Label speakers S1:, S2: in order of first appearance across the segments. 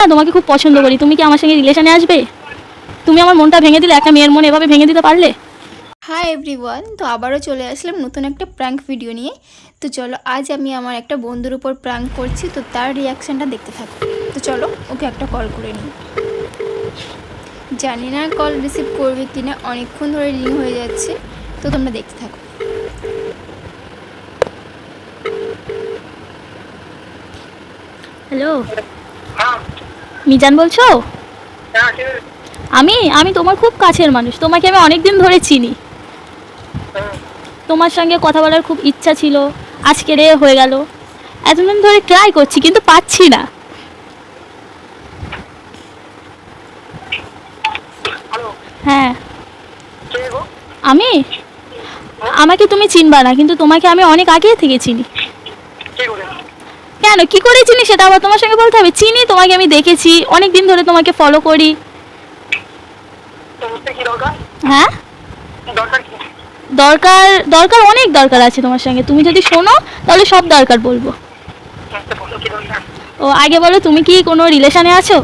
S1: না, তোমাকে খুব পছন্দ করি, তুমি কি আমার সঙ্গে রিলেশনে আসবে? তুমি আমার মনটা ভেঙে দিলে, একটা মেয়ের মন এভাবে ভেঙে দিতে পারলে?
S2: হাই এভরিওয়ান, তো আবারও চলে আসলাম নতুন একটা প্র্যাঙ্ক ভিডিও নিয়ে। তো চলো, আজ আমি আমার একটা বন্ধুর উপর প্র্যাঙ্ক করছি, তো তার রিয়াকশানটা দেখতে থাকো। তো চলো ওকে একটা কল করে নিই। জানি না কল রিসিভ করবে কিনা, অনেকক্ষণ ধরে রিং হয়ে যাচ্ছে, তো তোমরা দেখতে থাকো।
S1: হ্যালো, মিজান বলছো? আমি আমি তোমার খুব কাছের মানুষ, তোমাকে আমি অনেক দিন ধরে চিনি। তোমার সঙ্গে কথা বলার খুব ইচ্ছা ছিল, আজকে রে হয়ে গেল। এতদিন ধরে ট্রাই করছি কিন্তু পাচ্ছি না। হ্যাঁ, আমি আমাকে তুমি চিনবা না, কিন্তু তোমাকে আমি অনেক আগে থেকে চিনি। কেন, কি করে চিনি সেটা আবার তোমার সঙ্গে বলতে হবে? চিনি তোমাকে, আমি দেখেছি অনেক দিন ধরে, তোমাকে ফলো করি। হ্যাঁ, দরকার দরকার অনেক দরকার আছে তোমার সঙ্গে, তুমি যদি শোনো তাহলে সব দরকার বলবো। ও আগে বলো, তুমি কি কোনো রিলেশনে আছো?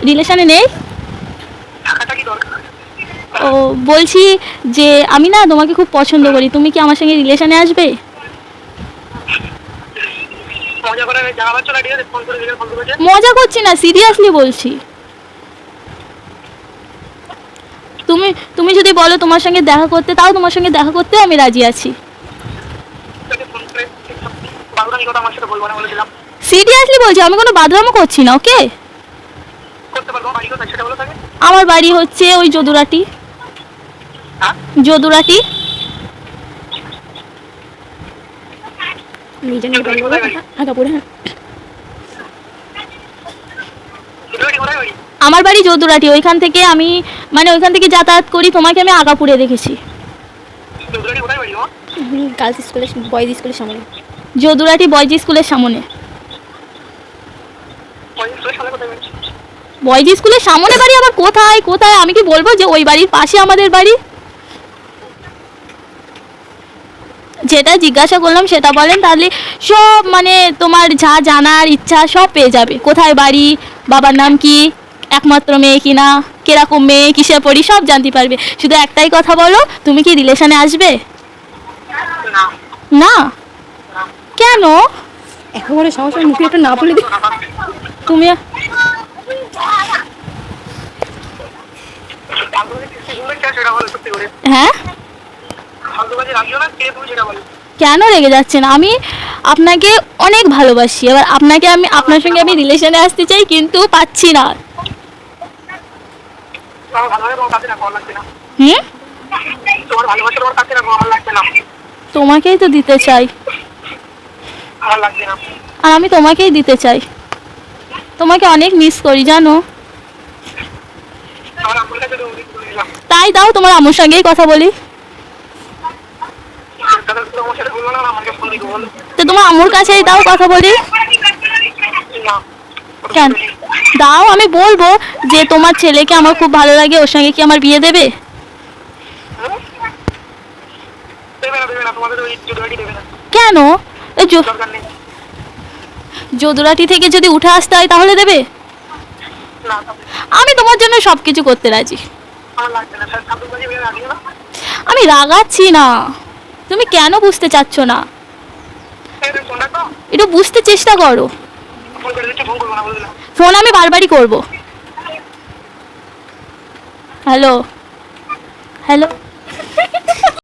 S1: রিলেশনে নেই? ও, বলছি যে আমি না তোমাকে খুব পছন্দ করি, তুমি কি আমার সঙ্গে রিলেশনে আসবে? মজা করছি না, সিরিয়াসলি বলছি। তুমি তুমি যদি বলো তোমার সঙ্গে দেখা করতে, তাও তোমার সঙ্গে দেখা করতেও আমি রাজি আছি। সিরিয়াসলি বলছি, আমি কোনো বাদরামো করছি না, ওকে? আমার বাড়ি হচ্ছে ওই যদুরাটি। যদুরাটি। আমার বাড়ি যদুরাটি, ওইখান থেকে আমি মানে ওইখান থেকে যাতায়াত করি, তোমাকে আমি আগাপুরে দেখেছি।
S2: গার্লস স্কুলের, বয়েজ স্কুলের সামনে।
S1: যদুরাটি বয়েজ স্কুলের সামনে। বয়েজ স্কুলের সামনে বাড়ি আবার কোথায় কোথায় আমি কি বলবো যে ওই বাড়ির পাশে আমাদের বাড়ি? যেটা জিজ্ঞাসা করলাম সেটা বলেন, তাহলে সব মানে তোমার যা জানার ইচ্ছা সব পেয়ে যাবে। কোথায় বাড়ি, বাবার নাম কি, একমাত্র মেয়ে কিনা, কিরকম মেয়ে, কিসে পড়ি, সব জানতে পারবে। শুধু একটাই কথা বলো, তুমি কি রিলেশনে আসবে? না? কেন?
S2: একেবারে সমস্যা, মুখে একটা না বলে দিই।
S1: তুমি হ্যাঁ, কেন রেগে যাচ্ছেন? আমি আপনাকে অনেক ভালোবাসি, এবার আপনাকে আমি আপনার সঙ্গে আমি রিলেশনে আসতে চাই, কিন্তু পাচ্ছি না। হুম, তোমাকেই তো দিতে চাই, আর আমি তোমাকেই দিতে চাই। তোমাকে অনেক মিস করি জানো। তাই দাও, তোমার আম্মুর সঙ্গেই কথা বলি। তো তোমার আম্মুর কাছেই দাও, কথা বলি। কেন? দাও, আমি বলবো যে তোমার ছেলেকে আমার খুব ভালো লাগে, ওর সঙ্গে কি আমার বিয়ে দেবে? কেন? যদুরাটি থেকে যদি উঠে আসতে হয় তাহলে দেবে? আমি তোমার জন্য সবকিছু করতে রাজি। আমি রাগাচ্ছি না, তুমি কেন বুঝতে চাচ্ছ না? একটু বুঝতে চেষ্টা করো। ফোন আমি বারবারই করব। Hello, hello.